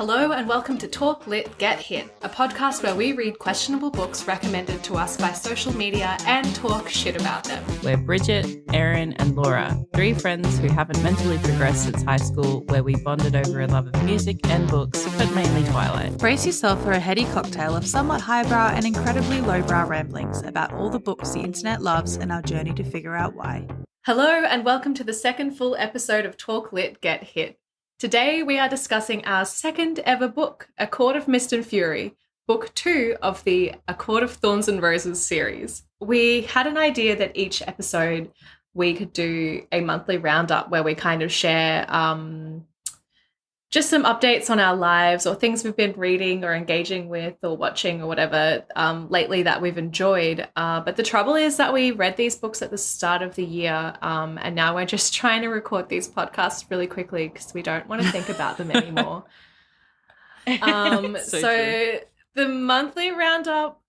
Hello and welcome to Talk Lit Get Hit, a podcast where we read questionable books recommended to us by social media and talk shit about them. We're Bridget, Eryn and Laura, three friends who haven't mentally progressed since high school, where we bonded over a love of music and books, but mainly Twilight. Brace yourself for a heady cocktail of somewhat highbrow and incredibly lowbrow ramblings about all the books the internet loves and our journey to figure out why. Hello and welcome to the second full episode of Talk Lit Get Hit. Today we are discussing our second ever book, A Court of Mist and Fury, book 2 of the A Court of Thorns and Roses series. We had an idea that each episode we could do a monthly roundup where we kind of share just some updates on our lives or things we've been reading or engaging with or watching or whatever lately that we've enjoyed. But the trouble is that we read these books at the start of the year and now we're just trying to record these podcasts really quickly because we don't want to think about them anymore. So the monthly roundup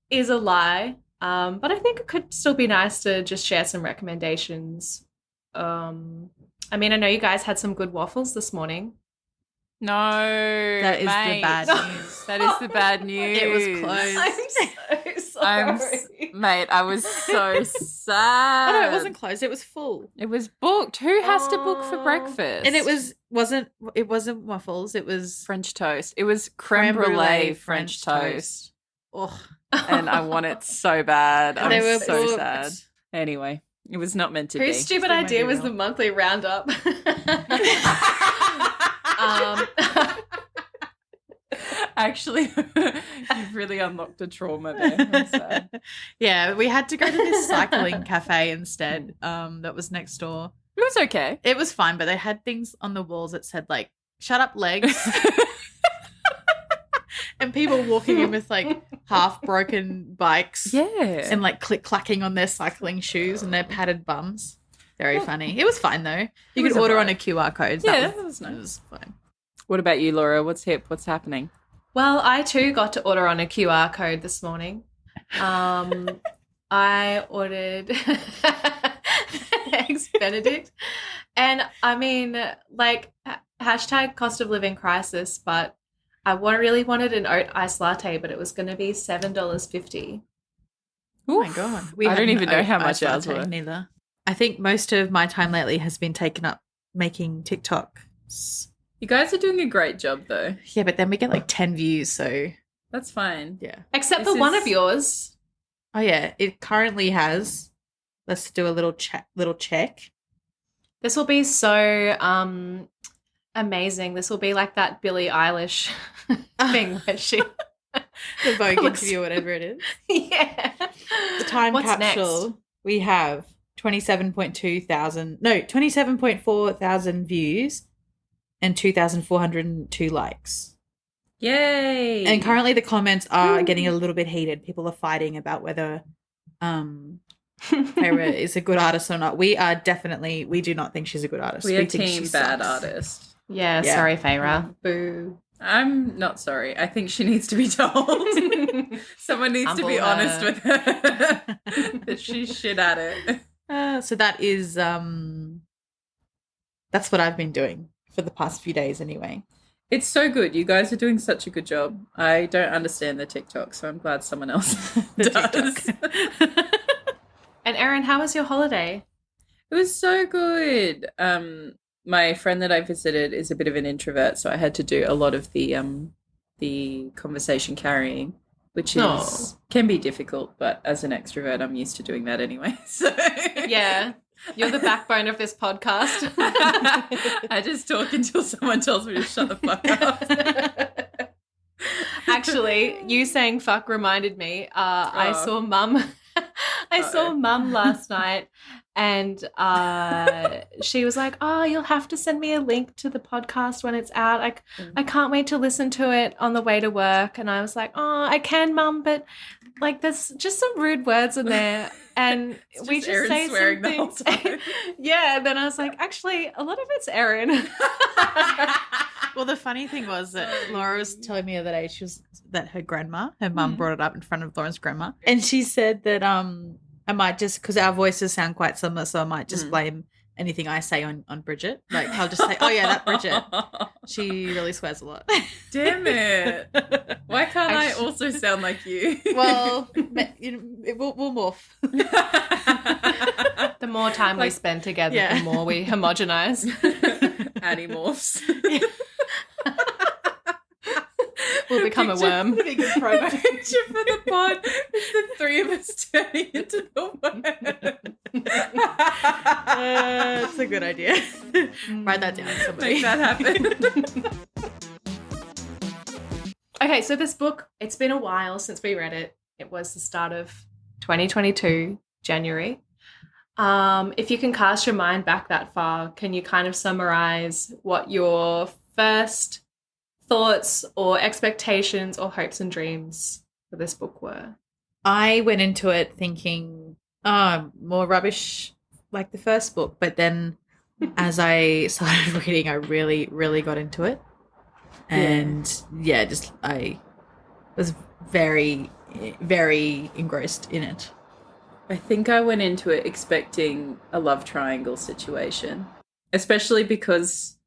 is a lie, but I think it could still be nice to just share some recommendations. I mean, I know you guys had some good waffles this morning. No, that is the bad news. That is the bad news. It was closed. I'm so sorry. Mate, I was so sad. Oh, no, it wasn't closed. It was full. It was booked. Who has to book for breakfast? And it wasn't waffles. It was French toast. It was creme brulee French toast. Oh, and I want it so bad. They were so booked. sad. Anyway, it was not meant to be. Whose stupid idea was the monthly roundup? Actually, you've really unlocked a trauma there. I'm sad. Yeah, we had to go to this cycling cafe instead that was next door. It was okay. It was fine, but they had things on the walls that said, like, shut up, legs. And people walking in with, like, half-broken bikes. Yeah. And, like, click-clacking on their cycling shoes and their padded bums. Very funny. It was fine, though. You could order on a QR code. That was nice. It was fine. What about you, Laura? What's hip? What's happening? Well, I too got to order on a QR code this morning. I ordered Eggs Benedict. And, I mean, like, hashtag cost of living crisis, but I really wanted an oat iced latte, but it was going to be $7.50. Oh, my God. I don't even know how much ours were. Neither. I think most of my time lately has been taken up making TikToks. You guys are doing a great job, though. Yeah, but then we get like 10 views, so. That's fine. Yeah. Except for one of yours. Oh, yeah. It currently has. Let's do a little check. This will be so amazing. This will be like that Billie Eilish thing where she... The Vogue interview, whatever it is. Yeah. The time What's capsule. Next? We have 27.4 thousand views and 2,402 likes. Yay. And currently the comments are getting a little bit heated. People are fighting about whether Feyre is a good artist or not. We do not think she's a good artist. We are think team she bad sucks. artist. Yeah, sorry, Feyre. Boo. I'm not sorry. I think she needs to be told. Someone needs to be honest with her that she's shit at it. So that is that's what I've been doing for the past few days anyway. It's so good. You guys are doing such a good job. I don't understand the TikTok, so I'm glad someone else does. And Eryn, how was your holiday? It was so good. My friend that I visited is a bit of an introvert, so I had to do a lot of the conversation carrying, which can be difficult, but as an extrovert, I'm used to doing that anyway. So yeah, you're the backbone of this podcast. I just talk until someone tells me to shut the fuck up. Actually, you saying fuck reminded me. I saw Mum. I saw Mum last night, and she was like, "Oh, you'll have to send me a link to the podcast when it's out. I can't wait to listen to it on the way to work." And I was like, "Oh, I can, Mum, but like there's just some rude words in there." And we just Eryn say swearing something. the whole time. Yeah, and then I was like, actually, a lot of it's Eryn. Well, the funny thing was that Laura was telling me the other day that her mum brought it up in front of Lauren's grandma. And she said that I might just, because our voices sound quite similar, so I might just blame anything I say on Bridget. Like, I'll just say, oh, yeah, that Bridget. She really swears a lot. Damn it. Why can't I also sound like you? Well, we'll morph. The more time we spend together, the more we homogenize. Animorphs. We'll become a worm. Big promo. Picture for the pod is the three of us turning into the worm. It's a good idea. Write that down, somebody. Make that happen. Okay, so this book, it's been a while since we read it. It was the start of 2022, January. If you can cast your mind back that far, can you kind of summarize what your first thoughts or expectations or hopes and dreams for this book were? I went into it thinking, more rubbish like the first book. But then as I started reading, I really, really got into it. And I was very, very engrossed in it. I think I went into it expecting a love triangle situation, especially because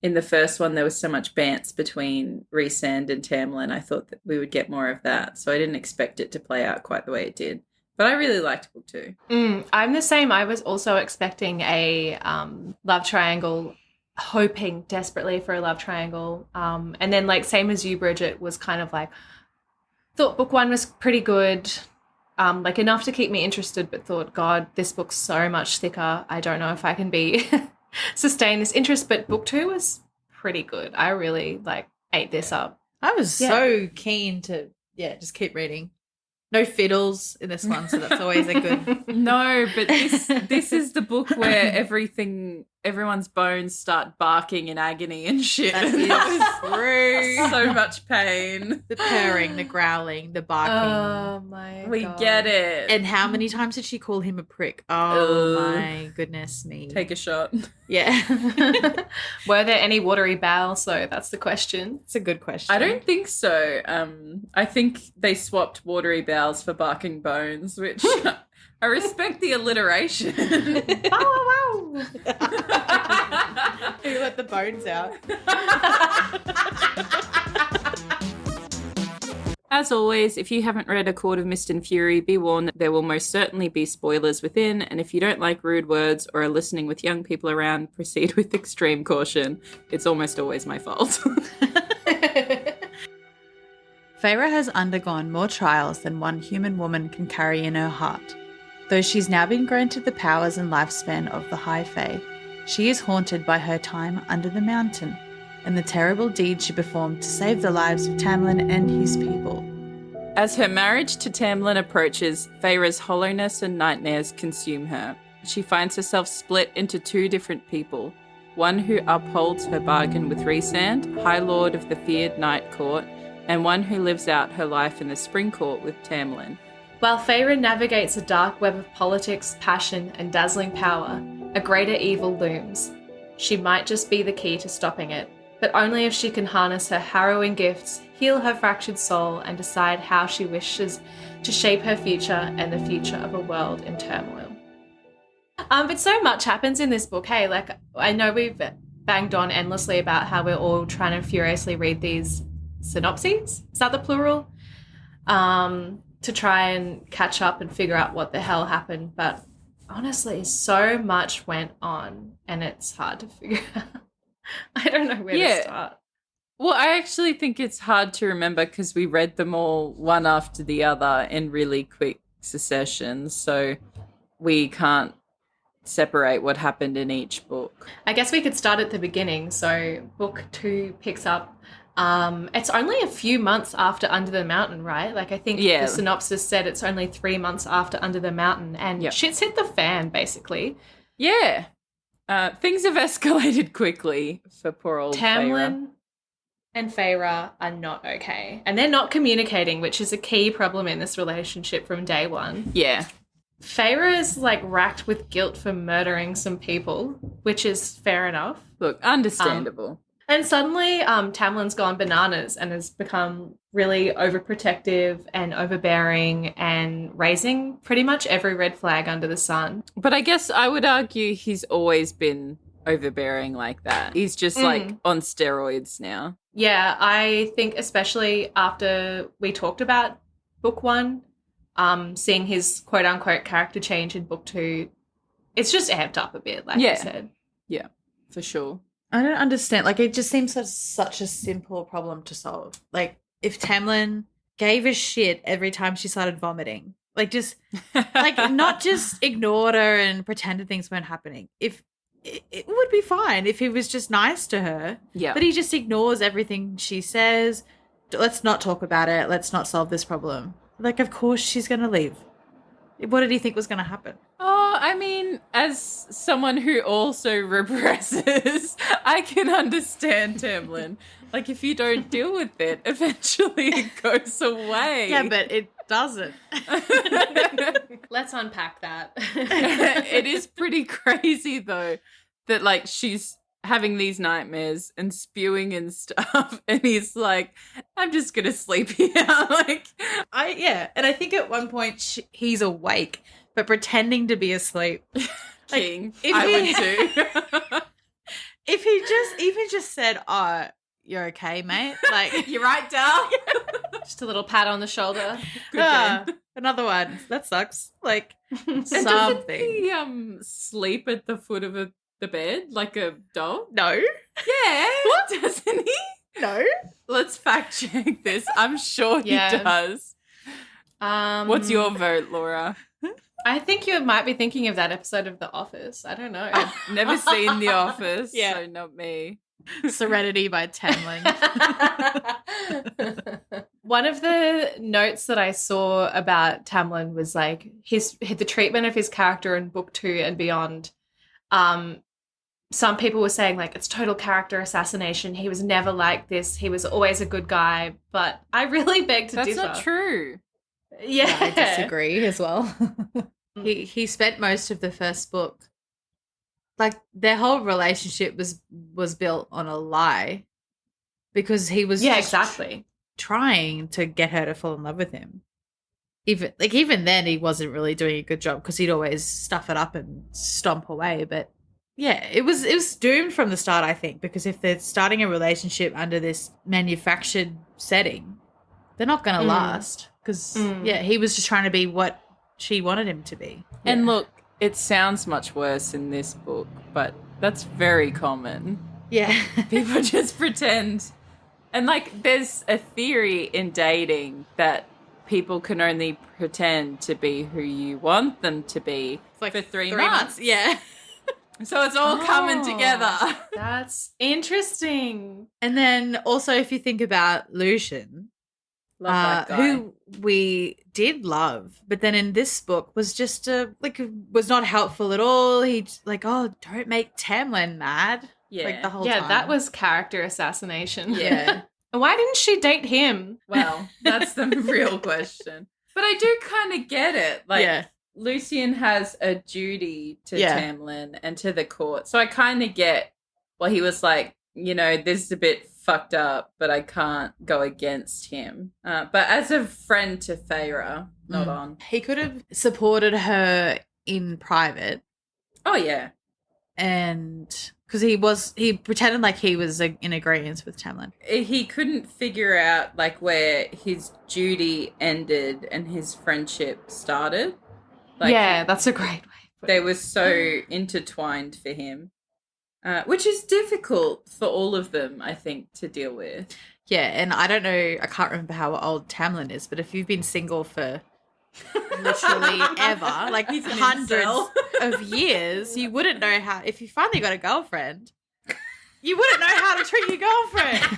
in the first one there was so much bants between Rhysand and Tamlin. I thought that we would get more of that, so I didn't expect it to play out quite the way it did. But I really liked book 2. I'm the same. I was also expecting a love triangle, hoping desperately for a love triangle. And then, like, same as you, Bridget, was kind of like, thought book 1 was pretty good, like enough to keep me interested, but thought, God, this book's so much thicker. I don't know if I can be sustain this interest. But book 2 was pretty good. I really ate this up. I was so keen to just keep reading. No fiddles in this one, so that's always a good. No, but this is the book where everyone's bones start barking in agony and shit. That is true. So much pain. The purring, the growling, the barking. Oh my We God. get it. And how many times did she call him a prick? Oh my goodness me. Take a shot. Yeah. Were there any watery bowels? So that's the question. It's a good question. I don't think so. I think they swapped watery bowels for barking bones, which I respect the alliteration. Wow. Who let the bones out? As always, if you haven't read A Court of Mist and Fury, be warned that there will most certainly be spoilers within, and if you don't like rude words or are listening with young people around, proceed with extreme caution. It's almost always my fault. Feyre has undergone more trials than one human woman can carry in her heart. Though she's now been granted the powers and lifespan of the High Fae, she is haunted by her time under the mountain and the terrible deeds she performed to save the lives of Tamlin and his people. As her marriage to Tamlin approaches, Feyre's hollowness and nightmares consume her. She finds herself split into 2 different people, one who upholds her bargain with Rhysand, High Lord of the feared Night Court, and one who lives out her life in the Spring Court with Tamlin. While Feyre navigates a dark web of politics, passion, and dazzling power, a greater evil looms. She might just be the key to stopping it, but only if she can harness her harrowing gifts, heal her fractured soul, and decide how she wishes to shape her future and the future of a world in turmoil. But so much happens in this book, hey? Like, I know we've banged on endlessly about how we're all trying to furiously read these synopses. Is that the plural? To try and catch up and figure out what the hell happened. But honestly, so much went on and it's hard to figure out. I don't know where to start. Well, I actually think it's hard to remember because we read them all one after the other in really quick succession. So we can't separate what happened in each book. I guess we could start at the beginning. So book 2 picks up. It's only a few months after Under the Mountain, right? Like, I think the synopsis said it's only 3 months after Under the Mountain, and shit's hit the fan, basically. Yeah. Things have escalated quickly for poor old Tamlin Feyre. and Feyre are not okay. And they're not communicating, which is a key problem in this relationship from day one. Yeah. Feyre is, racked with guilt for murdering some people, which is fair enough. Look, understandable. And suddenly Tamlin's gone bananas and has become really overprotective and overbearing and raising pretty much every red flag under the sun. But I guess I would argue he's always been overbearing like that. He's just like on steroids now. Yeah, I think especially after we talked about book 1, seeing his quote-unquote character change in book 2, it's just amped up a bit, like you said. Yeah, for sure. I don't understand. Like, it just seems such a simple problem to solve. Like, if Tamlin gave a shit every time she started vomiting, like, just, like, not just ignored her and pretended things weren't happening. If it would be fine if he was just nice to her. Yeah. But he just ignores everything she says. Let's not talk about it. Let's not solve this problem. Like, of course she's going to leave. What did he think was going to happen? Oh, I mean, as someone who also represses, I can understand Tamlin. Like, if you don't deal with it, eventually it goes away. Yeah, but it doesn't. Let's unpack that. It is pretty crazy, though, that, like, she's having these nightmares and spewing and stuff, and he's like, I'm just gonna sleep here. Like, and I think at one point he's awake but pretending to be asleep. King, if I he- would too. If he even just said, "Oh, you're okay, mate," like, You're right, Dal. Just a little pat on the shoulder. "Ah, another one. That sucks." Like, And something. doesn't he sleep at the foot of the bed like a dog? No, Yeah. What? Doesn't he? no. Let's fact check this. I'm sure he Yeah. does. What's your vote, Laura? I think you might be thinking of that episode of The Office. I don't know. I've never seen The Office, Yeah. so not me. Serenity by Tamlin. One of the notes that I saw about Tamlin was like the treatment of his character in book 2 and beyond. Some people were saying like it's total character assassination. He was never like this. He was always a good guy. But I really beg to That's differ. not true. Yeah, I disagree as well. He spent most of the first book, like, their whole relationship was built on a lie, because he was Yeah, just exactly. trying to get her to fall in love with him. Even then, he wasn't really doing a good job because he'd always stuff it up and stomp away. But yeah, it was doomed from the start, I think, because if they're starting a relationship under this manufactured setting, they're not going to last. Because he was just trying to be what she wanted him to be. And Yeah. look, it sounds much worse in this book, but that's very common. Yeah. People just pretend. And, like, there's a theory in dating that people can only pretend to be who you want them to be for 3 months. Yeah. So it's all coming together. That's interesting. And then also, if you think about Lucian, Love that guy. who we did love, but then in this book was just was not helpful at all. He like, oh, don't make Tamlin mad. Yeah. Like the whole Yeah, time. that was character assassination. Yeah. And why didn't she date him? Well, that's the real question. But I do kind of get it. Like, Yeah. Lucian has a duty to Yeah. Tamlin and to the court. So I kind of get why he was like, you know, this is a bit fucked up, but I can't go against him. But as a friend to Feyre, not on. He could have supported her in private, Oh, yeah. and because he pretended like he was in agreement with Tamlin. He couldn't figure out, like, where his duty ended and his friendship started. Like, Yeah, that's a great way. they were so intertwined for him, which is difficult for all of them, I think, to deal with. Yeah, and I don't know, I can't remember how old Tamlin is, but if you've been single for literally ever, like He's an hundreds incel. of years, you wouldn't know how, if you finally got a girlfriend, you wouldn't know how to treat your girlfriend.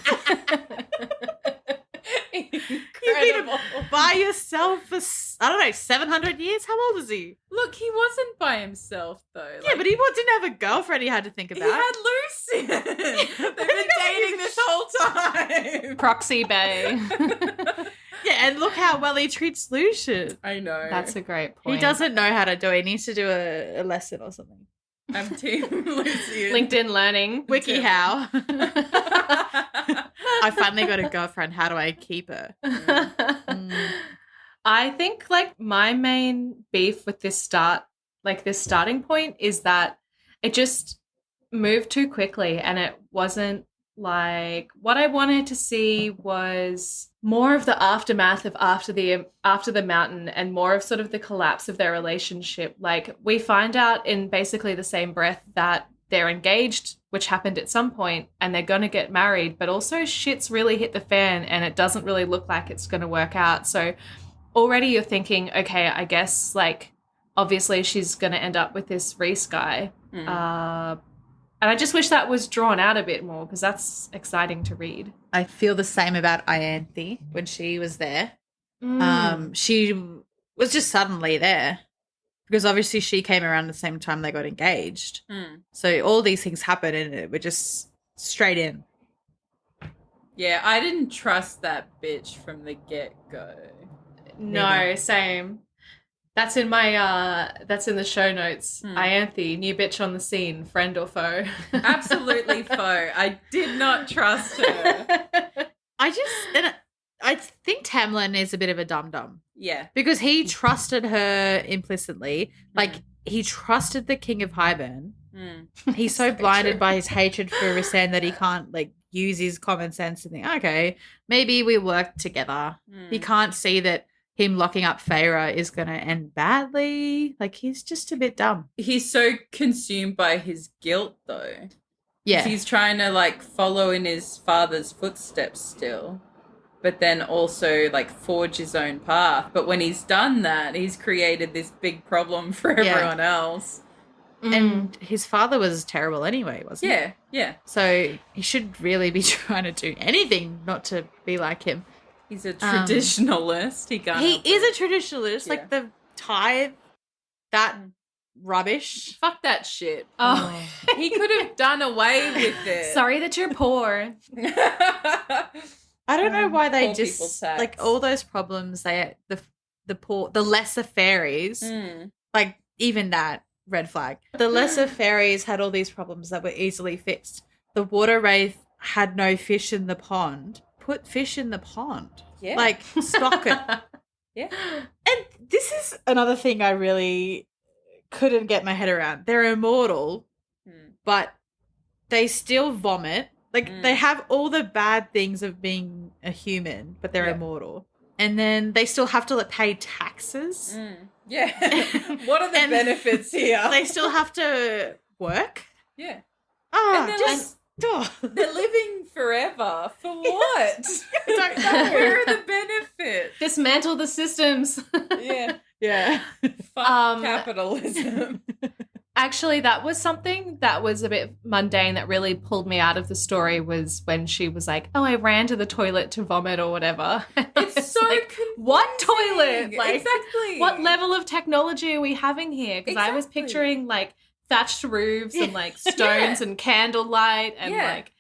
You've been by yourself for, I don't know, 700 years? How old is he? Look, he wasn't by himself, though. Yeah, but he didn't have a girlfriend he had to think he about. had Lucian. They've been dating this whole time. Proxy Bay. Yeah, and look how well he treats Lucian. I know. That's a great point. He doesn't know how to do it. He needs to do a lesson or something. I'm team Lucian. LinkedIn Learning. Wiki how. I finally got a girlfriend. How do I keep her? I think like my main beef with this starting point is that it just moved too quickly, and it wasn't like what I wanted to see was more of the aftermath of after the mountain, and more of sort of the collapse of their relationship. Like, we find out in basically the same breath that they're engaged, which happened at some point, and they're going to get married, but also shit's really hit the fan and it doesn't really look like it's going to work out. So already you're thinking, okay, I guess like obviously she's going to end up with this Rhys guy. And I just wish that was drawn out a bit more, because that's exciting to read. I feel the same about Ianthe when she was there. She was just suddenly there, because obviously she came around the same time they got engaged. So all these things happened and we're just straight in. Yeah, I didn't trust that bitch from the get-go. No, same. That's in my that's in the show notes. Ianthe, new bitch on the scene, friend or foe? Absolutely foe. I did not trust her. I think Tamlin is a bit of a dum-dum. Yeah. Because he trusted her implicitly. Like, he trusted the King of Highburn. He's so blinded by his hatred for Rhysand that he can't, like, use his common sense and think, okay, maybe we work together. He can't see that him locking up Feyre is going to end badly. Like, he's just a bit dumb. He's so consumed by his guilt, though. Yeah. He's trying to, like, follow in his father's footsteps still, but then also, like, forge his own path. But when he's done that, he's created this big problem for everyone else. And his father was terrible anyway, wasn't he? Yeah. So he should really be trying to do anything not to be like him. He's a traditionalist. He is a traditionalist. Like, the tithe, that rubbish. Fuck that shit. Oh. He could have done away with it. Sorry that you're poor. I don't know why they poor just, people's tax. like, all those problems, the poor, the lesser fairies, like, even that, red flag. The lesser fairies had all these problems that were easily fixed. The water wraith had no fish in the pond. Put fish in the pond. Yeah. Like, stock it. Yeah. And this is another thing I really couldn't get my head around. They're immortal, but they still vomit. Like, they have all the bad things of being a human, but they're immortal. And then they still have to, like, pay taxes. Yeah. What are the benefits here? They still have to work. Yeah. Oh, And just... they're living forever. For what? I don't know. Where are the benefits? Dismantle the systems. Yeah. Yeah. Fuck capitalism. Actually, that was something that was a bit mundane that really pulled me out of the story, was when she was like, oh, I ran to the toilet to vomit or whatever. It's so like, confusing. what toilet? Like, exactly. what level of technology are we having here? Because I was Exactly. picturing like thatched roofs and like stones and candlelight and like,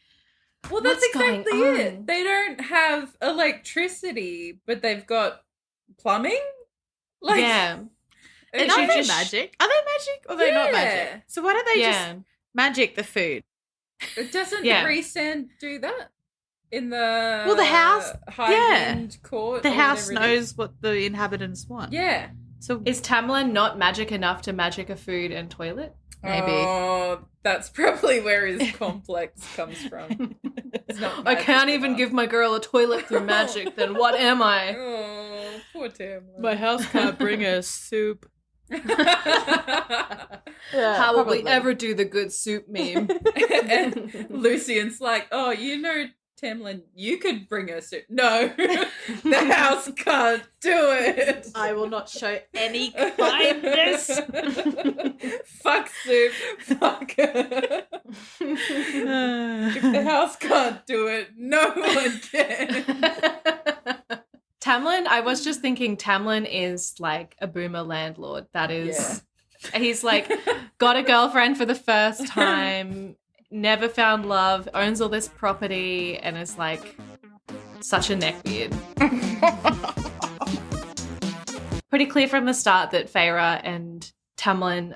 well, that's what's going exactly on? it. They don't have electricity, but they've got plumbing. Like, yeah. And She are they just- magic? Are they magic or are they not magic? So why don't they just magic the food? It doesn't Rhysand do that in the Well, the house, Highland court. The or house whatever it is? knows what the inhabitants want. Yeah. So Is Tamlin not magic enough to magic a food and toilet? maybe. Oh, that's probably where his complex comes from. It's not I can't magic even enough. give my girl a toilet through magic, then what am I? Oh, poor Tamlin. My house can't bring us soup. How will we ever do the good soup meme? And Lucian's like, oh, you know, Tamlin, you could bring us soup. No, the house can't do it. I will not show any kindness. Fuck soup. Fuck. If the house can't do it, no one can. Tamlin, I was just thinking Tamlin is like a boomer landlord. That is, he's like got a girlfriend for the first time, never found love, owns all this property, and is like such a neckbeard. Pretty clear from the start that Feyre and Tamlin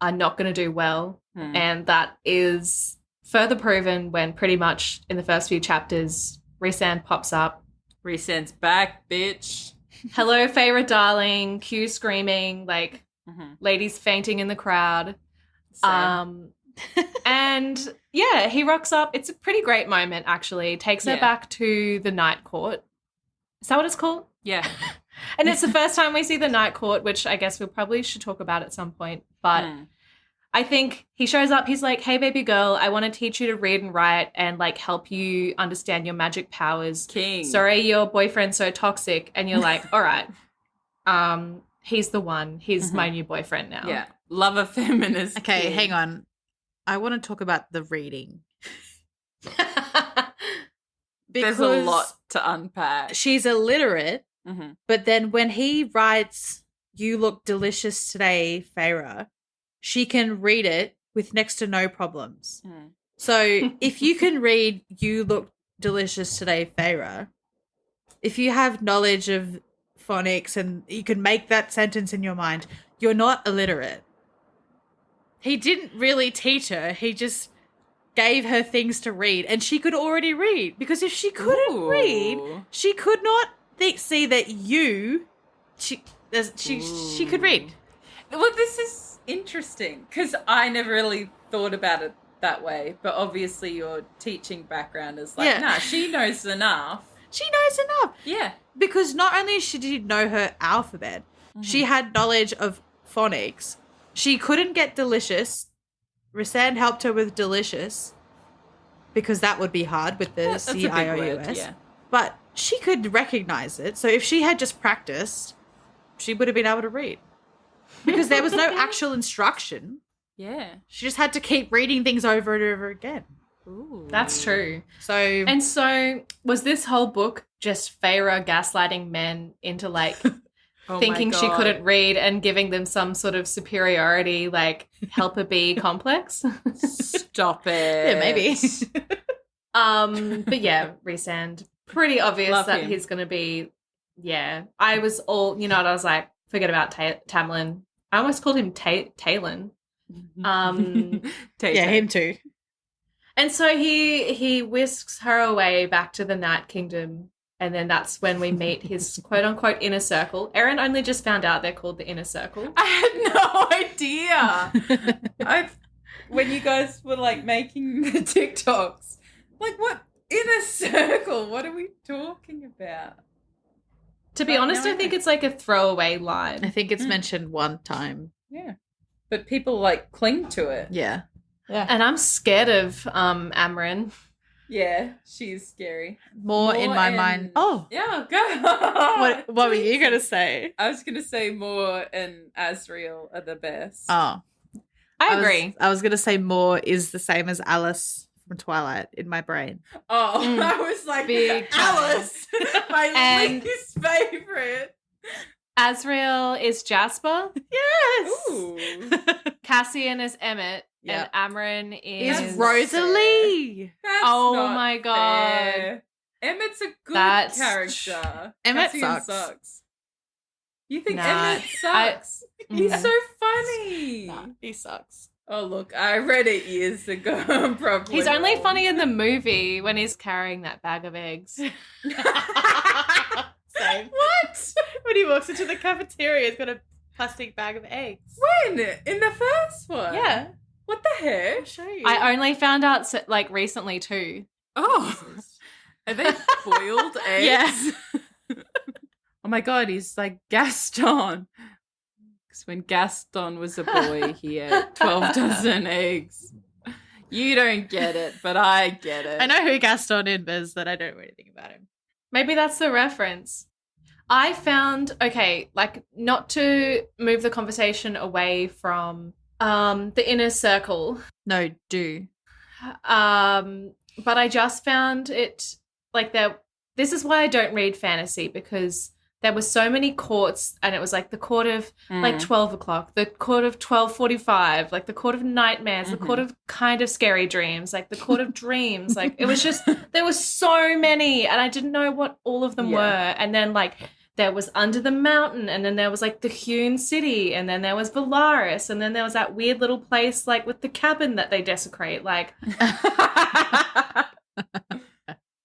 are not going to do well, and that is further proven when pretty much in the first few chapters, Rhysand pops up. Rhysand's back, bitch. Hello, Feyre darling, Q screaming, like ladies fainting in the crowd. Same. And yeah, he rocks up. It's a pretty great moment, actually. Takes her back to the Night Court. Is that what it's called? Yeah. And it's the first time we see the Night Court, which I guess we probably should talk about at some point. But I think he shows up. He's like, hey, baby girl, I want to teach you to read and write and, like, help you understand your magic powers. King. Sorry, your boyfriend's so toxic. And you're like, all right, he's the one. He's my new boyfriend now. Yeah. Love a feminist. Okay, king. hang on. I want to talk about the reading. There's a lot to unpack. She's illiterate, but then when he writes, you look delicious today, Feyre, she can read it with next to no problems. So if you can read, you look delicious today, Feyre, if you have knowledge of phonics and you can make that sentence in your mind, you're not illiterate. He didn't really teach her. He just gave her things to read, and she could already read, because if she couldn't read, she could not see that she could read. Well, this is interesting because I never really thought about it that way, but obviously your teaching background is like, nah, she knows enough. She knows enough. Yeah. Because not only did she know her alphabet, she had knowledge of phonics. She couldn't get delicious. Rhysand helped her with delicious because that would be hard with the CIOUS. Yeah. But she could recognize it. So if she had just practiced, she would have been able to read. Because there was no actual instruction. Yeah. She just had to keep reading things over and over again. Ooh. That's true. So was this whole book just Feyre gaslighting men into, like, thinking she couldn't read and giving them some sort of superiority, like, helper bee complex? Stop it. Yeah, maybe. But yeah, Rhysand, pretty obvious Love that him. he's going to be, I was all, I was like, forget about Tamlin. I almost called him Talon. Yeah, him too. And so he whisks her away back to the Night Kingdom, and then that's when we meet his quote-unquote inner circle. Eryn only just found out they're called the inner circle. I had no idea. When you guys were, like, making the TikToks, like, what inner circle? What are we talking about? To be honest, I think it's like a throwaway line. I think it's mentioned one time. Yeah. But people, like, cling to it. Yeah. And I'm scared of Amryn. Yeah, she's scary. More in my mind. Oh. Yeah, go. What were you going to say? I was going to say Moore and Asriel are the best. Oh. I agree. I was going to say Moore is the same as Alice from Twilight in my brain. Oh, I was like, Big Alice, my least favorite. Asriel is Jasper. Yes. Ooh. Cassian is Emmett. Yep. And Amryn is Rosalie. That's Oh not my God. fair. Emmett's a good character. Emmett Cassian sucks. You think Nah, Emmett sucks? He's Mm. so funny. Nah, he sucks. Oh, look, I read it years ago. I'm probably He's only wrong. funny in the movie when he's carrying that bag of eggs. Same. What? When he walks into the cafeteria, he's got a plastic bag of eggs. When? In the first one? Yeah. What the heck? I'll show you. I only found out like recently too. Oh. Are they boiled eggs? Yes. Oh my God, he's like Gaston. Because when Gaston was a boy, he had 12 dozen eggs. You don't get it, but I get it. I know who Gaston is, but I don't know anything about him. Maybe that's the reference. I found, okay, like, not to move the conversation away from the inner circle. No, do. But I just found it like this is why I don't read fantasy, because there were so many courts, and it was like the court of like 12 o'clock, the court of 12:45, like the court of nightmares, the court of kind of scary dreams, like the court of dreams. Like, it was just, there were so many, and I didn't know what all of them were. And then, like, there was Under the Mountain, and then there was like the Hewn City, and then there was Valaris, and then there was that weird little place like with the cabin that they desecrate. Like,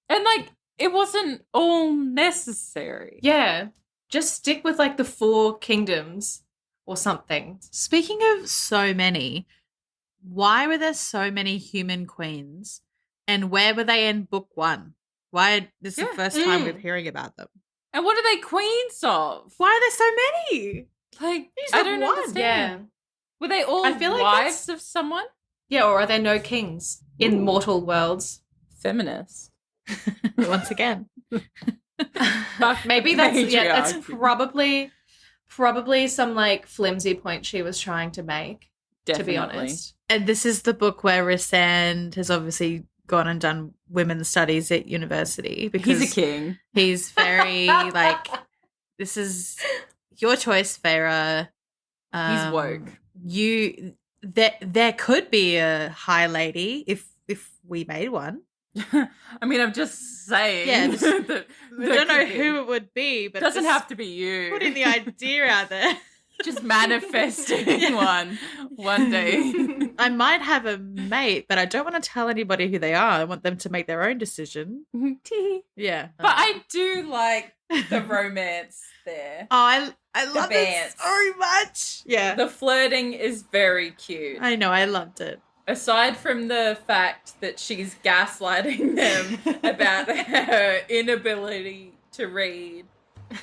and like it wasn't all necessary. yeah, just stick with like the 4 kingdoms or something. Speaking of so many, why were there so many human queens? And where were they in book 1? Why this is the first time we're hearing about them? And what are they queens of? Why are there so many? Like, There's I like don't one. understand. Yeah. Were they all I feel like wives of someone? Yeah, or are there no kings in mortal worlds? Feminist. Once again. Maybe that's Patriarchy. probably some like flimsy point she was trying to make, Definitely. to be honest. And this is the book where Rhysand has obviously gone and done women's studies at university because He's a king. he's very like, this is your choice, Feyre. He's woke. There could be a high lady if we made one. I mean, I'm just saying. Yeah, that I don't know who it would be, but doesn't just have to be you. putting the idea out there. Just manifesting one day. I might have a mate, but I don't want to tell anybody who they are. I want them to make their own decision. Yeah. But I do like the romance there. Oh, I love it bands. so much. Yeah. The flirting is very cute. I know, I loved it. Aside from the fact that she's gaslighting them about her inability to read,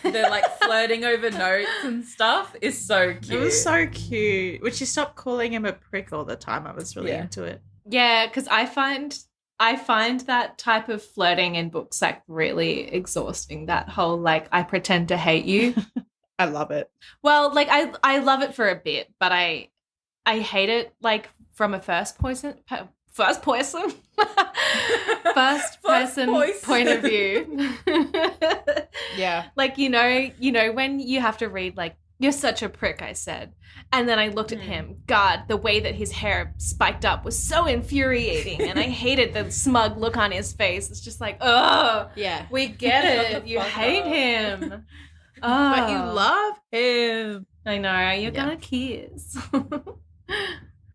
the like flirting over notes and stuff is so cute. It was so cute. Would she stop calling him a prick all the time? I was really into it. Yeah, because I find that type of flirting in books like really exhausting. That whole like I pretend to hate you. I love it. Well, like I love it for a bit, but I hate it like from a first person point of view. Yeah. Like, you know when you have to read like, you're such a prick, I said. And then I looked at him. God, the way that his hair spiked up was so infuriating. And I hated the smug look on his face. It's just like, oh, Yeah. we get it. You hate him. Oh. But you love him. I know. You're gonna kiss.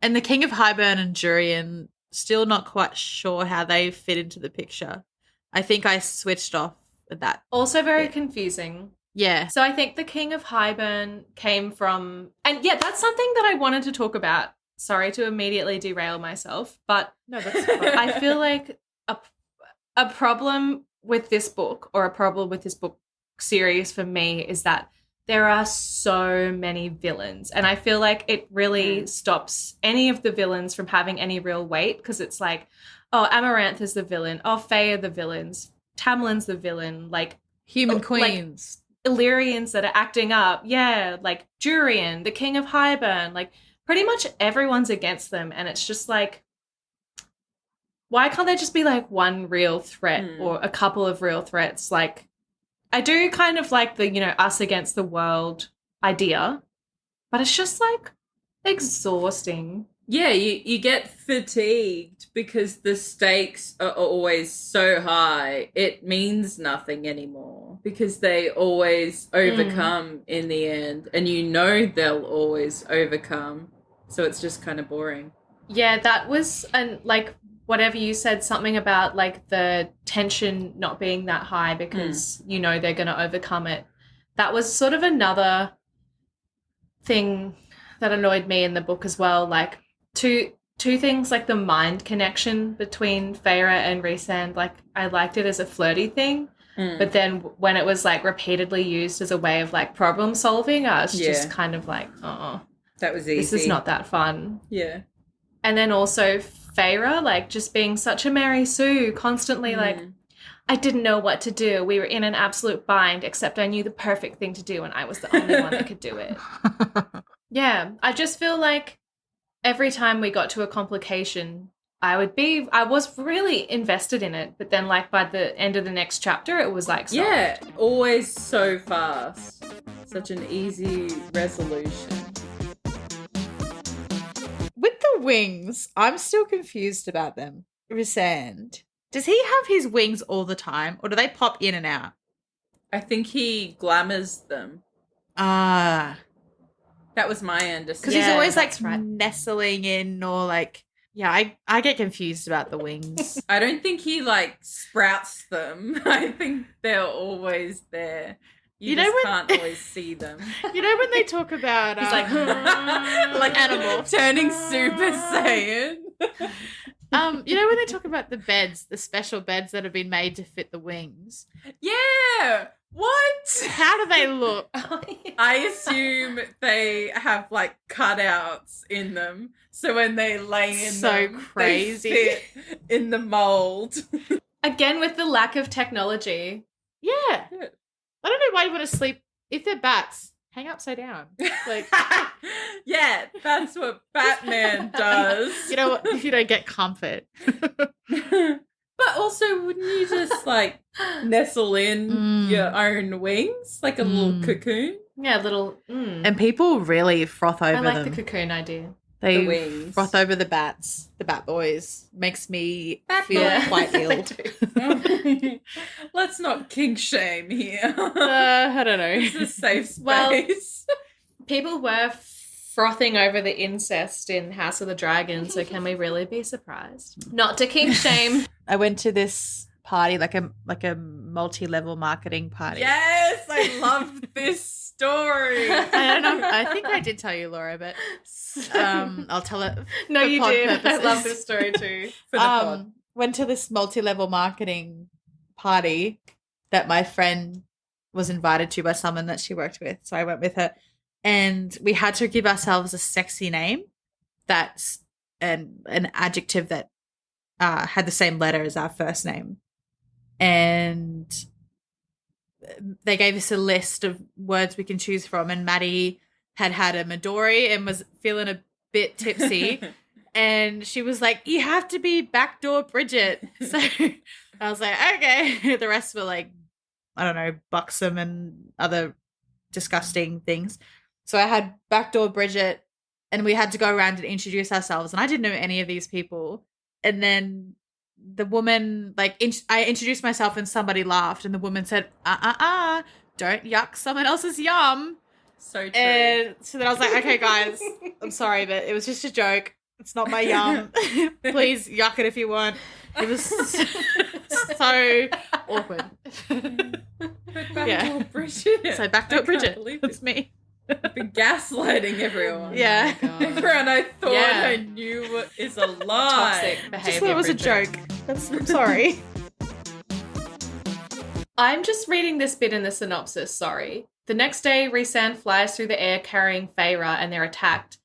And the King of Highburn and Jurian, still not quite sure how they fit into the picture. I think I switched off at that. Also very confusing. Yeah. So I think the King of Highburn came from, and yeah, that's something that I wanted to talk about. Sorry to immediately derail myself, but No, that's fine. I feel like a problem with this book, or a problem with this book series for me, is that there are so many villains, and I feel like it really stops any of the villains from having any real weight, because it's like, oh, Amaranth is the villain, oh, Feyre the villains, Tamlin's the villain, like Human like, queens. Illyrians that are acting up, yeah, like Jurian, the King of Highburn, like pretty much everyone's against them, and it's just like, why can't there just be like one real threat or a couple of real threats? Like, I do kind of like the, us against the world idea, but it's just like exhausting. Yeah, you get fatigued because the stakes are always so high. It means nothing anymore because they always overcome in the end, and they'll always overcome. So it's just kind of boring. Yeah, that was, and like whatever you said, something about like the tension not being that high because they're going to overcome it. That was sort of another thing that annoyed me in the book as well. Like two things, like the mind connection between Feyre and Rhysand. Like I liked it as a flirty thing, but then when it was like repeatedly used as a way of like problem solving, I was just kind of like, oh, that was easy. This is not that fun. Yeah. And then also Feyre, like just being such a Mary Sue, constantly like, I didn't know what to do. We were in an absolute bind, except I knew the perfect thing to do and I was the only one that could do it. Yeah, I just feel like every time we got to a complication, I was really invested in it. But then like by the end of the next chapter, it was like, solved. Yeah, always so fast. Such an easy resolution. With the wings, I'm still confused about them. Rhysand, does he have his wings all the time, or do they pop in and out? I think he glamours them. Ah. That was my understanding. Because he's always like that's right. nestling in or like, yeah, I get confused about the wings. I don't think he like sprouts them. I think they're always there. You know just when- can't always see them. You know when they talk about He's like, like animal turning Super Saiyan. you know when they talk about the beds, the special beds that have been made to fit the wings. Yeah. What? How do they look? I assume they have like cutouts in them, so when they lay in So them, crazy. they fit in the mold. Again, with the lack of technology. Yeah. Yeah. I don't know why you want to sleep if they're bats. Hang upside down. Like Yeah, that's what Batman does. you know what? You don't get comfort. But also, wouldn't you just like nestle in your own wings like a little cocoon? Yeah, little. And people really froth over I like them. the cocoon idea. They The wings. froth over the bats, the bat boys. Makes me feel Batman. quite ill. They do. Let's not kink shame here. I don't know. It's a safe space. Well- People were frothing over the incest in House of the Dragon, so can we really be surprised? Not to kink shame. I went to this party, like a multi-level marketing party. Yes, I love this story. I don't know. I think I did tell you, Laura, but I'll tell it. No, for you pod did. I purposes. love this story too. For the pod. Went to this multi-level marketing party that my friend was invited to by someone that she worked with. So I went with her, and we had to give ourselves a sexy name that's an adjective that had the same letter as our first name. And they gave us a list of words we can choose from, and Maddie had a Midori and was feeling a bit tipsy. And she was like, you have to be backdoor Bridget. So I was like, okay. The rest were like, I don't know, buxom and other disgusting things. So I had backdoor Bridget, and we had to go around and introduce ourselves. And I didn't know any of these people. And then the woman, like, I introduced myself and somebody laughed. And the woman said, don't yuck someone else's yum. So true. And so then I was like, okay, guys, I'm sorry, but it was just a joke. It's not my yum. Please yuck it if you want. It was so awkward. Backdoor Bridget. So backdoor I can't Bridget. believe That's it. me. Been gaslighting everyone. Yeah. Oh my God. Everyone I thought Yeah. I knew is a lie. Toxic behavior. Just thought it was a Bridget. joke. I'm sorry. I'm just reading this bit in the synopsis, sorry. The next day, Rhysand flies through the air carrying Feyre and they're attacked.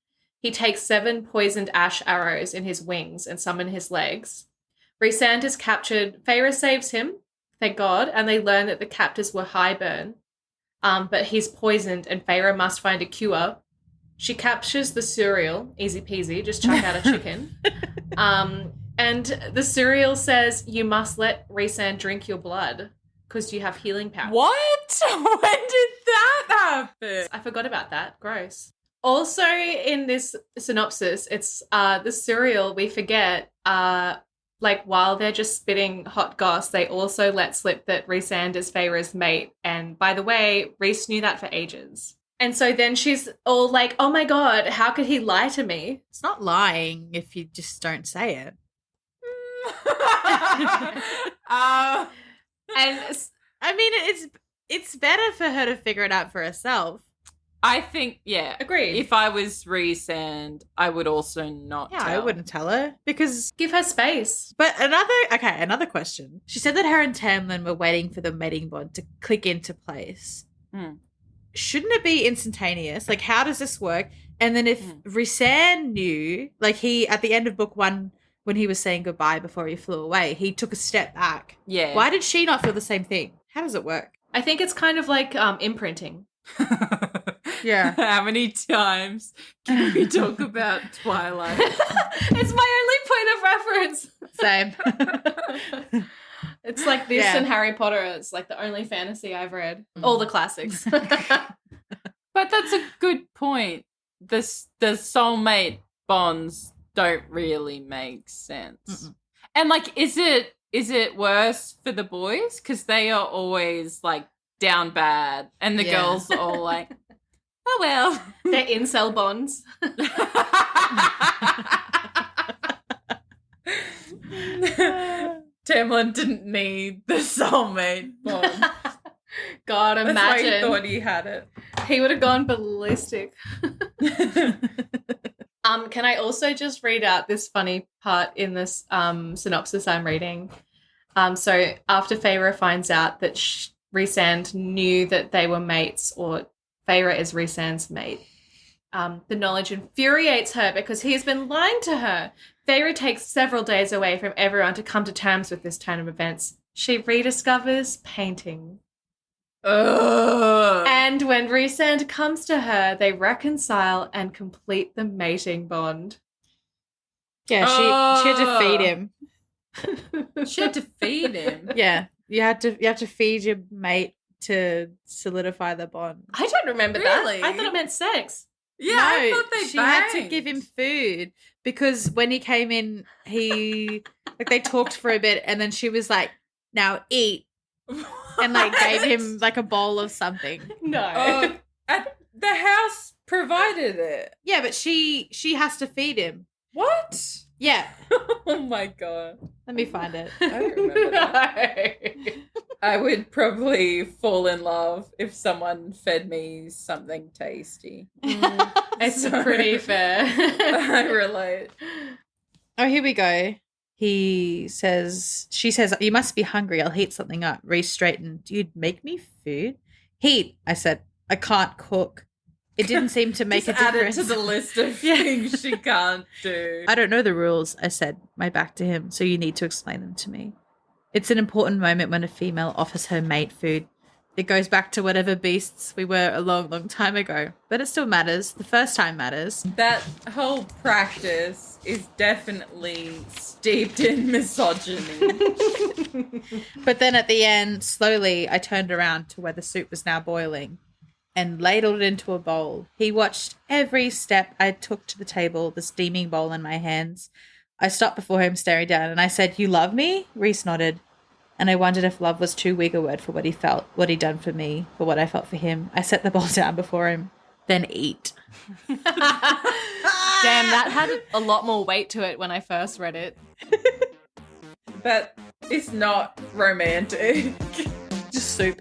He takes 7 poisoned ash arrows in his wings and some in his legs. Rhysand is captured. Feyre saves him, thank God, and they learn that the captors were Highburn. But he's poisoned and Feyre must find a cure. She captures the cereal, easy peasy, just chuck out a chicken. And the cereal says, you must let Rhysand drink your blood because you have healing powers. What? When did that happen? I forgot about that. Gross. Also in this synopsis, it's the cereal, we forget, like while they're just spitting hot goss, they also let slip that Rhysand is Feyre's mate. And by the way, Rhys knew that for ages. And so then she's all like, oh my God, how could he lie to me? It's not lying if you just don't say it. And I mean, it's better for her to figure it out for herself. I think, yeah. agreed. If I was Rhysand, I would also not Yeah, tell. I wouldn't tell her because. Give her space. But another question. She said that her and Tamlin were waiting for the mating bond to click into place. Shouldn't it be instantaneous? Like, how does this work? And then if Rhysand knew, like he at the end of book 1, when he was saying goodbye before he flew away, he took a step back. Yeah. Why did she not feel the same thing? How does it work? I think it's kind of like imprinting. Yeah. How many times can we talk about Twilight? It's my only point of reference. Same. It's like this Yeah. and Harry Potter. It's like the only fantasy I've read. All the classics. But that's a good point. The soulmate bonds don't really make sense. And like, is it worse for the boys because they are always like down bad. And the girls are all like, oh, well. They're incel bonds. Tamlin didn't need the soulmate bond. God, imagine. That's why he thought he had it. He would have gone ballistic. Can I also just read out this funny part in this synopsis I'm reading? So after Feyre finds out that Rhysand knew that they were mates, or Feyre is Rhysand's mate, the knowledge infuriates her because he has been lying to her. Feyre takes several days away from everyone to come to terms with this turn of events. She rediscovers painting. Ugh. And when Rhysand comes to her, they reconcile and complete the mating bond. Yeah, she had to feed him. She had to feed him. Yeah, you have to feed your mate to solidify the bond. I don't remember Really? that. I thought it meant sex. Yeah, No, I thought they she had to banged. give him food because when he came in, they talked for a bit, and then she was like, "Now eat," and gave him a bowl of something. No. Oh, the house provided it. Yeah, but she has to feed him. What? Yeah, Oh my god. let me find it. I don't remember that. I would probably fall in love if someone fed me something tasty. It's Sorry. pretty fair. I relate. Oh, here we go. She says, "You must be hungry. I'll heat something up." Rhys straightened. "You'd make me food?" "Heat," I said. "I can't cook." It didn't seem to make Just a add difference. it to the list of Yeah. things she can't do. "I don't know the rules," I said, my back to him, "so you need to explain them to me." It's an important moment when a female offers her mate food. It goes back to whatever beasts we were a long, long time ago. But it still matters. The first time matters. That whole practice is definitely steeped in misogyny. But then at the end, slowly, I turned around to where the soup was now boiling and ladled it into a bowl. He watched every step I took to the table, the steaming bowl in my hands. I stopped before him, staring down, and I said, "You love me?" Rhys nodded. And I wondered if love was too weak a word for what he felt, what he'd done for me, for what I felt for him. I set the bowl down before him. "Then eat." Damn, that had a lot more weight to it when I first read it. But it's not romantic. Just soup.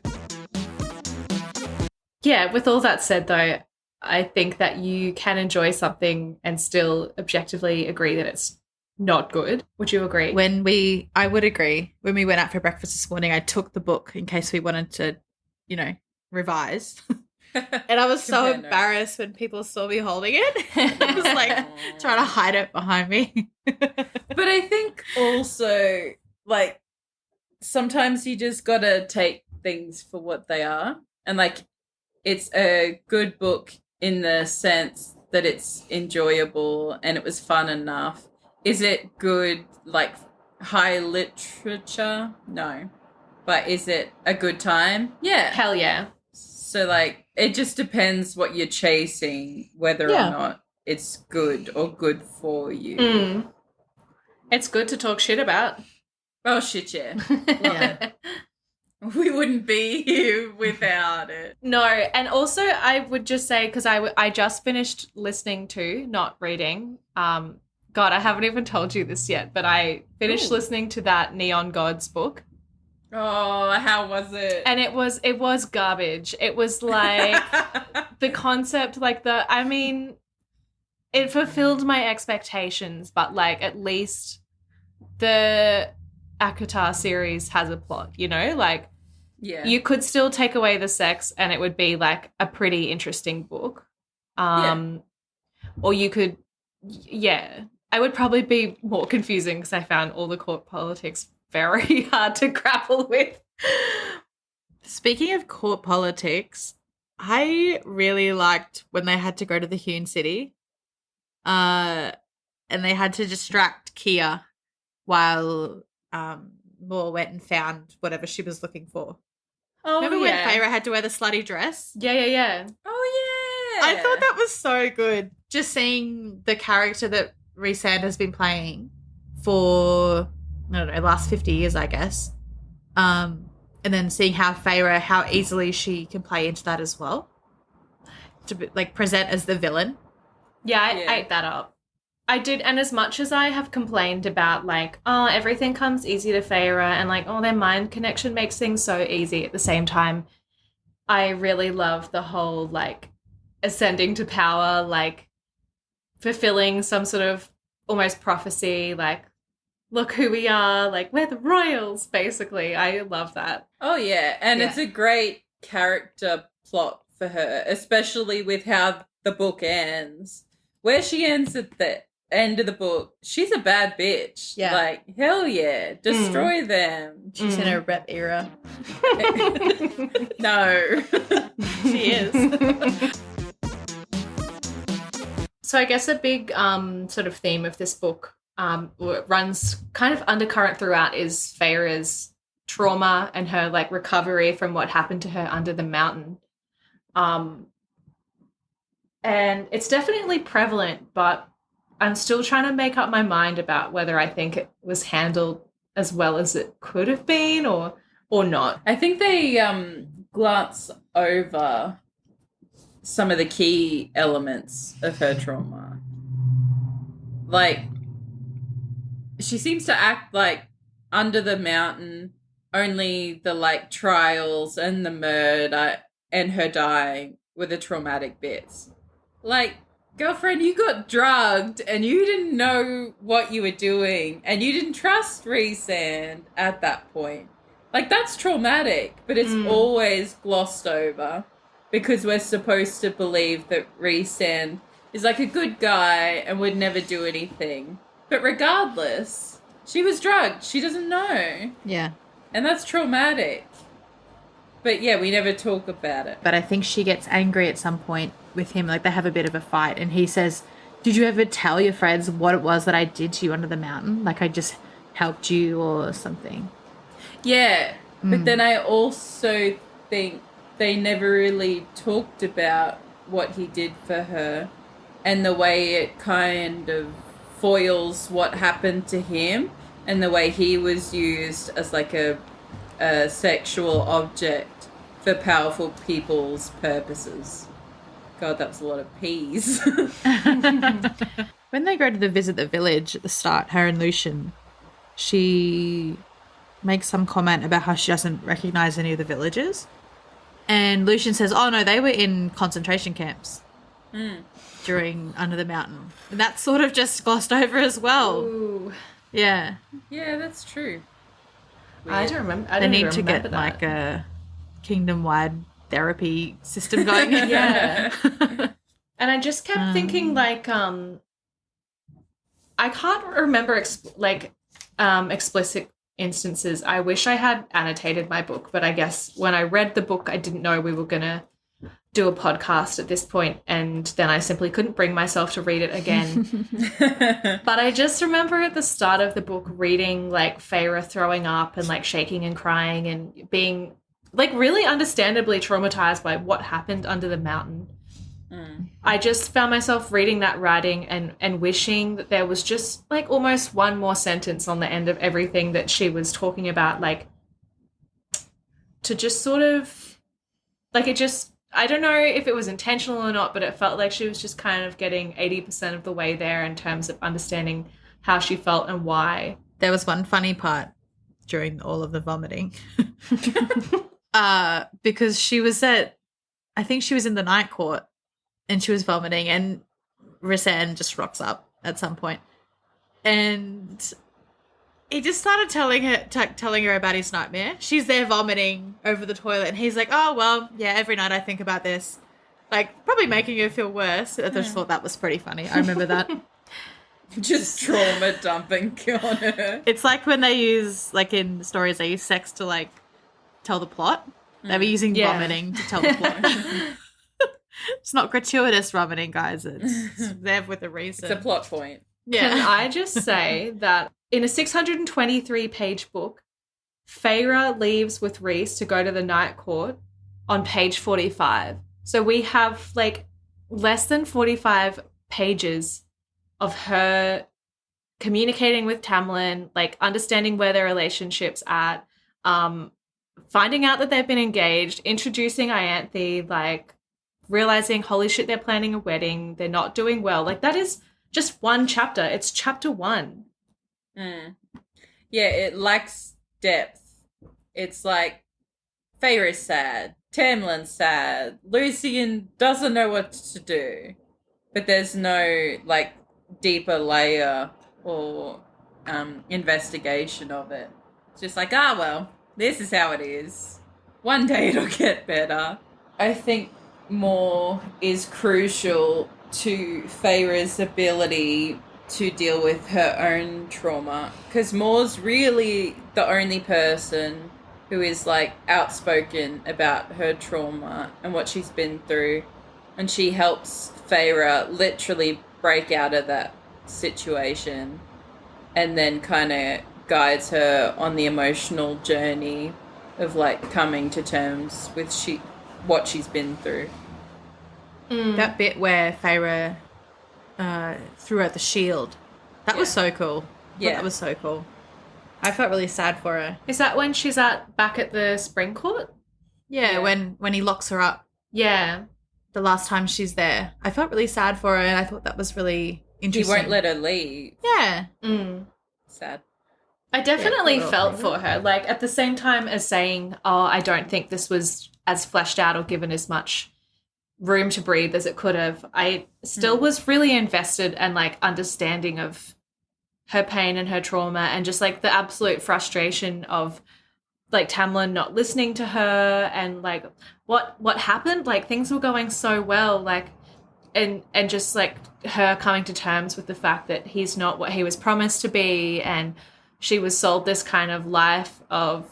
Yeah, with all that said, though, I think that you can enjoy something and still objectively agree that it's not good. Would you agree? I would agree. When we went out for breakfast this morning, I took the book in case we wanted to, revise. And I was so Compare notes. embarrassed when people saw me holding it. I was trying to hide it behind me. But I think also, sometimes you just gotta take things for what they are. And, it's a good book in the sense that it's enjoyable and it was fun enough. Is it good, high literature? No. But is it a good time? Yeah. Hell yeah. So, it just depends what you're chasing, whether or not it's good or good for you. Mm. It's good to talk shit about. Oh, shit, yeah. Yeah. We wouldn't be here without it. No, and also I would just say, because I just finished listening to, not reading, God, I haven't even told you this yet, but I finished listening to that Neon Gods book. Oh, how was it? And it was garbage. It was the concept, it fulfilled my expectations, but at least the ACOTAR series has a plot, yeah. You could still take away the sex and it would be a pretty interesting book. Or you could, I would probably be more confusing because I found all the court politics very hard to grapple with. Speaking of court politics, I really liked when they had to go to the Hewn City and they had to distract Kia while Moore went and found whatever she was looking for. Oh, Remember when Feyre had to wear the slutty dress? Yeah. Oh, yeah. I thought that was so good. Just seeing the character that Rhysand has been playing for, I don't know, last 50 years, I guess. and then seeing how Feyre, how easily she can play into that as well, to be, like, present as the villain. Yeah, I ate that up. I did, and as much as I have complained about, like, oh, everything comes easy to Feyre, and, like, oh, their mind connection makes things so easy, at the same time, I really love the whole, like, ascending to power, like, fulfilling some sort of almost prophecy, like, look who we are, like, we're the royals, basically. I love that. Oh, yeah, and it's a great character plot for her, especially with how the book ends. Where she ends at the end of the book, she's a bad bitch. Yeah. Like, hell yeah, destroy them. She's in her rep era. No. She is. So I guess a big sort of theme of this book runs kind of undercurrent throughout is Feyre's trauma and her, like, recovery from what happened to her under the mountain. And it's definitely prevalent, but I'm still trying to make up my mind about whether I think it was handled as well as it could have been or not. I think they glance over some of the key elements of her trauma. Like, she seems to act like under the mountain, only the, like, trials and the murder and her dying were the traumatic bits. Like, girlfriend, you got drugged and you didn't know what you were doing and you didn't trust Rhysand at that point. Like, that's traumatic, but it's always glossed over because we're supposed to believe that Rhysand is, like, a good guy and would never do anything. But regardless, she was drugged. She doesn't know. Yeah. And that's traumatic. But yeah, we never talk about it. But I think she gets angry at some point with him. Like, they have a bit of a fight, and he says, did you ever tell your friends what it was that I did to you under the mountain? Like, I just helped you or something. Yeah, but then I also think they never really talked about what he did for her and the way it kind of foils what happened to him and the way he was used as, like, a sexual object for powerful people's purposes. God, that was a lot of peas. When they go to visit the village at the start, her and Lucian, she makes some comment about how she doesn't recognize any of the villagers. And Lucian says, oh, no, they were in concentration camps during Under the Mountain. And that's sort of just glossed over as well. Ooh. Yeah. Yeah, that's true. I don't remember. I They don't need even to remember get, that. like, a kingdom-wide therapy system going. Yeah. And I just kept thinking, like, I can't remember explicit instances. I wish I had annotated my book, but I guess when I read the book, I didn't know we were going to do a podcast at this point, and then I simply couldn't bring myself to read it again. But I just remember at the start of the book reading, like, Feyre throwing up and, like, shaking and crying and being, like, really understandably traumatized by what happened under the mountain. I just found myself reading that writing and wishing that there was just, like, almost one more sentence on the end of everything that she was talking about, like, to just sort of, like, it just, I don't know if it was intentional or not, but it felt like she was just kind of getting 80% of the way there in terms of understanding how she felt and why. There was one funny part during all of the vomiting. Because she was I think she was in the night court and she was vomiting, and Rhysand just rocks up at some point. And he just started telling her about his nightmare. She's there vomiting over the toilet, and he's like, oh, well, yeah, every night I think about this. Like, probably making her feel worse. I just thought that was pretty funny. I remember that. Just trauma dumping on her. It's like when they use, like, in stories, they use sex to, like, tell the plot. They were using vomiting to tell the plot. It's not gratuitous vomiting, guys. It's there with a reason. It's a plot point. Yeah. Can I just say that in a 623-page book, Feyre leaves with Rhys to go to the night court on page 45. So we have, like, less than 45 pages of her communicating with Tamlin, like, understanding where their relationship's at, finding out that they've been engaged, introducing Ianthe, like realizing, holy shit, they're planning a wedding, they're not doing well. Like, that is just one chapter. It's chapter 1. Yeah, it lacks depth. It's like, Feyre is sad, Tamlin's sad, Lucian doesn't know what to do. But there's no, like, deeper layer or investigation of it. It's just like, well, this is how it is. One day it'll get better. I think more is crucial to Feyre's ability to deal with her own trauma, because Moore's really the only person who is like outspoken about her trauma and what she's been through, and she helps Feyre literally break out of that situation and then kind of guides her on the emotional journey of like coming to terms with what she's been through. That bit where Feyre threw out the shield, that was so cool. Yeah, that was so cool. I felt really sad for her. Is that when she's back at the spring court? Yeah, when he locks her up. Yeah. The last time she's there. I felt really sad for her, and I thought that was really interesting. He won't let her leave. Yeah. Sad. I definitely felt for her. Like, at the same time as saying, I don't think this was as fleshed out or given as much room to breathe as it could have, I still was really invested and, like, understanding of her pain and her trauma, and just, like, the absolute frustration of, like, Tamlin not listening to her, and, like, what happened. Like, things were going so well, like, and just, like, her coming to terms with the fact that he's not what he was promised to be, and she was sold this kind of life of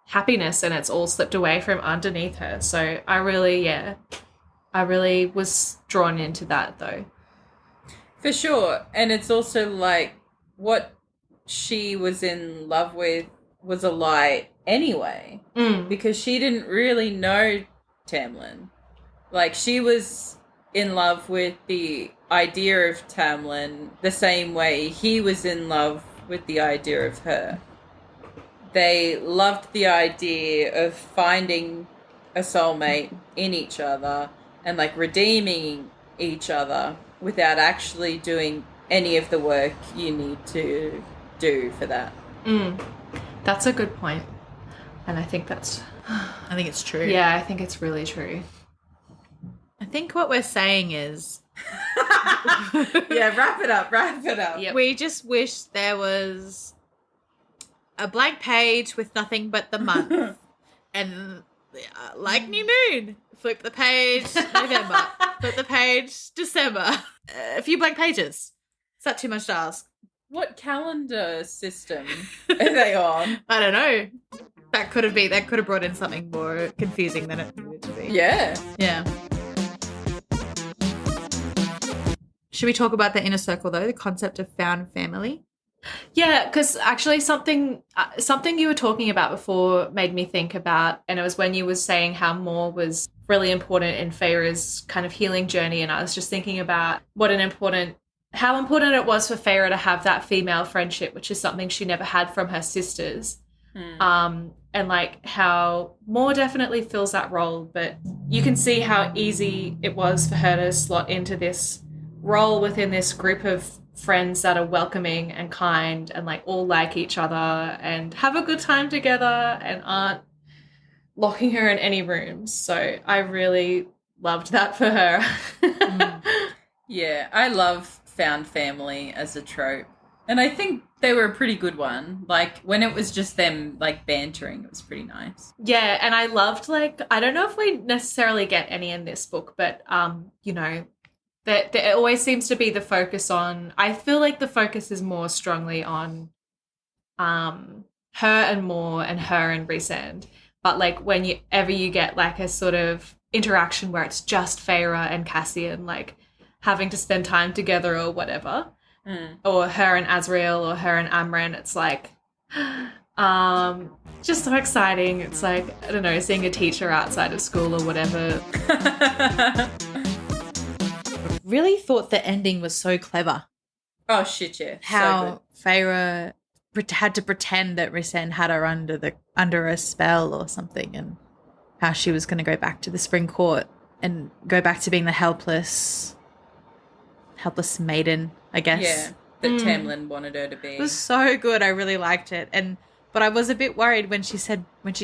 happiness, and it's all slipped away from underneath her. So I really was drawn into that, though. For sure. And it's also like what she was in love with was a lie anyway, because she didn't really know Tamlin. Like, she was in love with the idea of Tamlin the same way he was in love with the idea of her. They loved the idea of finding a soulmate in each other and, like, redeeming each other without actually doing any of the work you need to do for that. That's a good point. And I think it's true. Yeah, I think it's really true. I think what we're saying is Yeah, wrap it up. Yep. We just wish there was a blank page with nothing but the month. And like New Moon, flip the page, November. Flip the page, December. A few blank pages. Is that too much to ask? What calendar system are they on? I don't know. That could have brought in something more confusing than it needed to be. Yeah. Yeah. Should we talk about the inner circle, though, the concept of found family? Yeah, because actually something you were talking about before made me think about, and it was when you were saying how Moore was really important in Feyre's kind of healing journey, and I was just thinking about how important it was for Feyre to have that female friendship, which is something she never had from her sisters. And like how Moore definitely fills that role, but you can see how easy it was for her to slot into this role within this group of friends that are welcoming and kind and like all like each other and have a good time together and aren't locking her in any rooms. So I really loved that for her. Yeah, I love found family as a trope. And I think they were a pretty good one. Like, when it was just them, like, bantering, it was pretty nice. Yeah, and I loved, like, I don't know if we necessarily get any in this book, but, you know, that there always seems to be the focus on, I feel like the focus is more strongly on her and Moore and her and Rhysand. But, like, whenever you get, like, a sort of interaction where it's just Feyre and Cassian, like, having to spend time together or whatever, or her and Azriel or her and Amren, it's like just so exciting. It's like, I don't know, seeing a teacher outside of school or whatever. Really thought the ending was so clever. Oh, shit, yeah. How Feyre had to pretend that Rhysand had her under a spell or something, and how she was going to go back to the Spring Court and go back to being the helpless maiden, I guess. Yeah, that Tamlin wanted her to be. It was so good. I really liked it. But I was a bit worried when she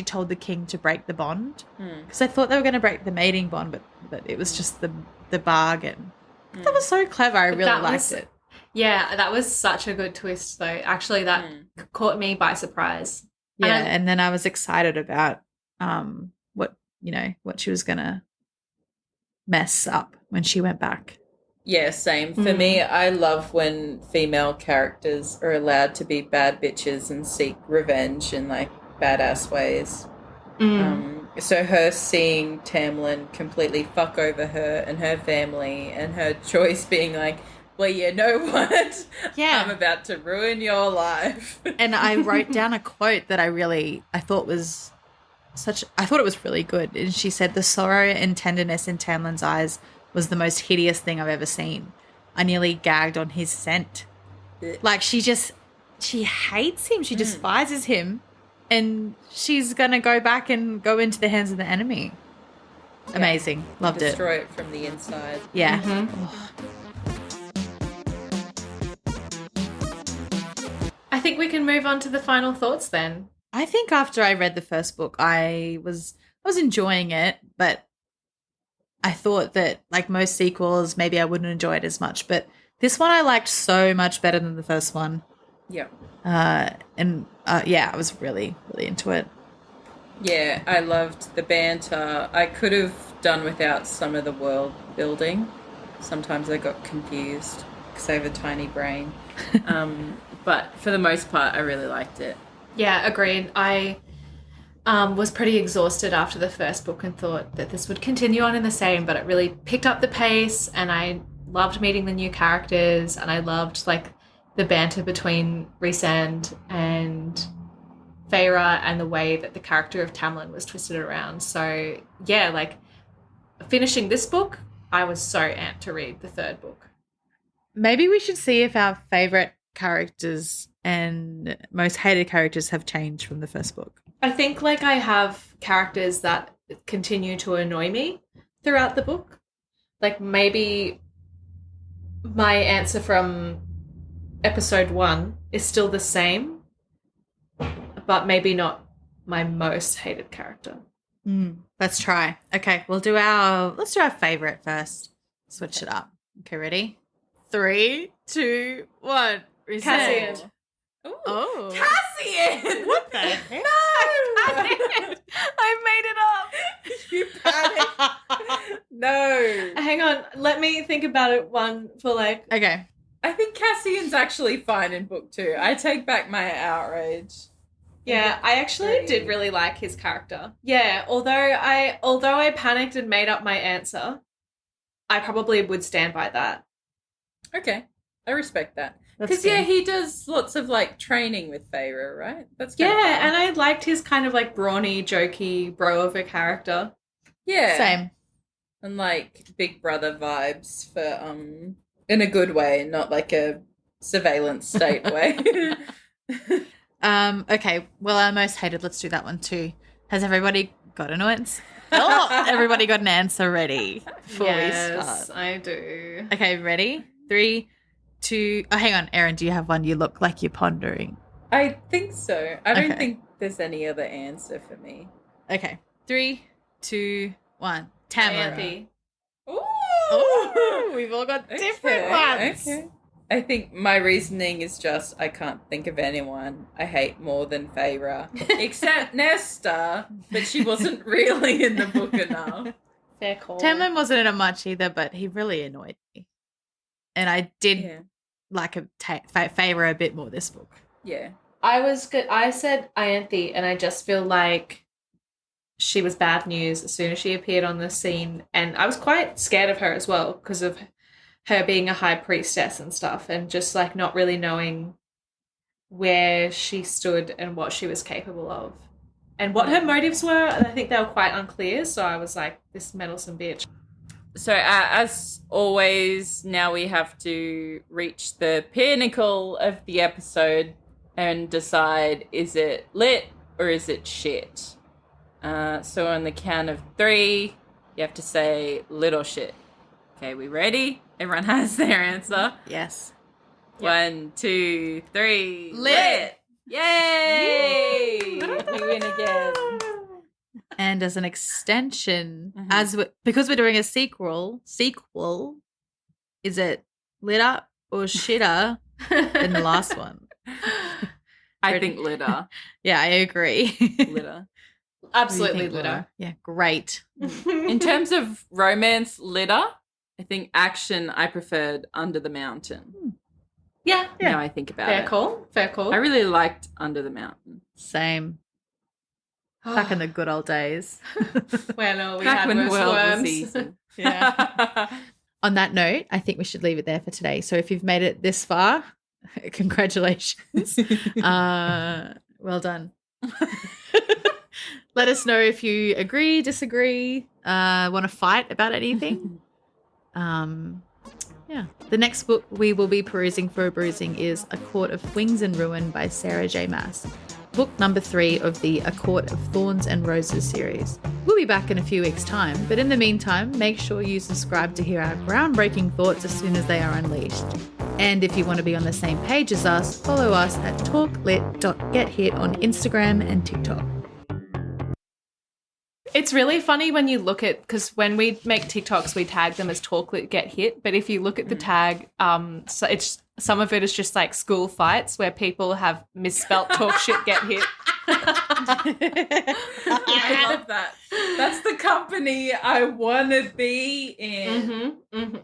told the king to break the bond, because I thought they were going to break the mating bond, but it was just the bargain. That was so clever. I really liked it. Yeah, that was such a good twist, though. Actually, that caught me by surprise. Yeah, and then I was excited about what she was going to mess up when she went back. Yeah, same. For me, I love when female characters are allowed to be bad bitches and seek revenge in, like, badass ways. So her seeing Tamlin completely fuck over her and her family, and her choice being like, well, you know what? Yeah. I'm about to ruin your life. And I wrote down a quote that I thought it was really good. And she said, the sorrow and tenderness in Tamlin's eyes was the most hideous thing I've ever seen. I nearly gagged on his scent. Like, she hates him. She despises him. And she's going to go back and go into the hands of the enemy. Yeah. Amazing. Loved it. Destroy it from the inside. Yeah. I think we can move on to the final thoughts then. I think after I read the first book, I was enjoying it, but I thought that, like most sequels, maybe I wouldn't enjoy it as much. But this one I liked so much better than the first one. Yeah. I was really, really into it. Yeah, I loved the banter. I could have done without some of the world building. Sometimes I got confused because I have a tiny brain. But for the most part, I really liked it. Yeah, agreed. I was pretty exhausted after the first book and thought that this would continue on in the same, but it really picked up the pace, and I loved meeting the new characters, and I loved, like, the banter between Rhysand and Feyre and the way that the character of Tamlin was twisted around. So, yeah, like, finishing this book, I was so amped to read the third book. Maybe we should see if our favourite characters and most hated characters have changed from the first book. I think, like, I have characters that continue to annoy me throughout the book. Like, maybe my answer from episode 1 is still the same, but maybe not my most hated character. Let's try. Okay, let's do our favourite first. Switch it up. Okay, ready? 3, 2, 1. Cassian. Ooh. Oh. Cassian! What the heck? I made it up. You panicked. No. Hang on. Let me think about it Okay. I think Cassian's actually fine in book 2. I take back my outrage. Yeah, I actually did really like his character. Yeah, although I panicked and made up my answer, I probably would stand by that. Okay. I respect that. That's Because, good. he does lots of, like, training with Feyre, right? That's kind of Yeah, fun. and I liked his kind of, like, brawny, jokey bro of a character. Yeah. Same. And, like, Big Brother vibes for, in a good way, not like a surveillance state way. Okay, well, our most hated, let's do that one too. Has everybody got an answer? Oh, everybody got an answer ready before we start. I do. Okay, ready? 3, 2, hang on, Eryn, do you have one? You look like you're pondering. I think so. I don't Okay. think there's any other answer for me. Okay, 3, 2, 1. Tamlin. Anthony. Ooh, we've all got different ones. Okay. I think my reasoning is just I can't think of anyone I hate more than Feyre, except Nesta, but she wasn't really in the book enough. Fair call. Tamlin wasn't in it much either, but he really annoyed me. And I did like Feyre a bit more this book. Yeah. I was good. I said Ianthe, and I just feel like she was bad news as soon as she appeared on the scene. And I was quite scared of her as well because of her being a high priestess and stuff, and just, like, not really knowing where she stood and what she was capable of and what her motives were. I think they were quite unclear. So I was like, this meddlesome bitch. So as always, now we have to reach the pinnacle of the episode, and decide, is it lit or is it shit? So on the count of 3, you have to say lit or shit. Okay, we ready? Everyone has their answer. Yes. 1, 2, 3. Lit. Yay! We win again. And as an extension, Mhm. because we're doing a sequel, is it litter or shitter than the last one? I think litter. Yeah, I agree. Litter. Absolutely What do you think, litter. Laura? Yeah, great. In terms of romance, litter. I think action, I preferred Under the Mountain. Yeah. Now I think about Fair it. call. Fair call. I really liked Under the Mountain. Same. Back in the good old days. Well, we Back had when the worse world was worms. easy. Yeah. On that note, I think we should leave it there for today. So if you've made it this far, congratulations. Well done. Let us know if you agree, disagree, want to fight about anything. Yeah. The next book we will be perusing for a bruising is A Court of Wings and Ruin by Sarah J Maas. Book number 3 of the A Court of Thorns and Roses series. We'll be back in a few weeks' time, but in the meantime, make sure you subscribe to hear our groundbreaking thoughts as soon as they are unleashed. And if you want to be on the same page as us, follow us at talklit.gethit on Instagram and TikTok. It's really funny when you look at, because when we make TikToks, we tag them as Talklit Get Hit. But if you look at the tag, so it's some of it is just like school fights where people have misspelt talk shit get hit. I love that. That's the company I want to be in. Mm-hmm.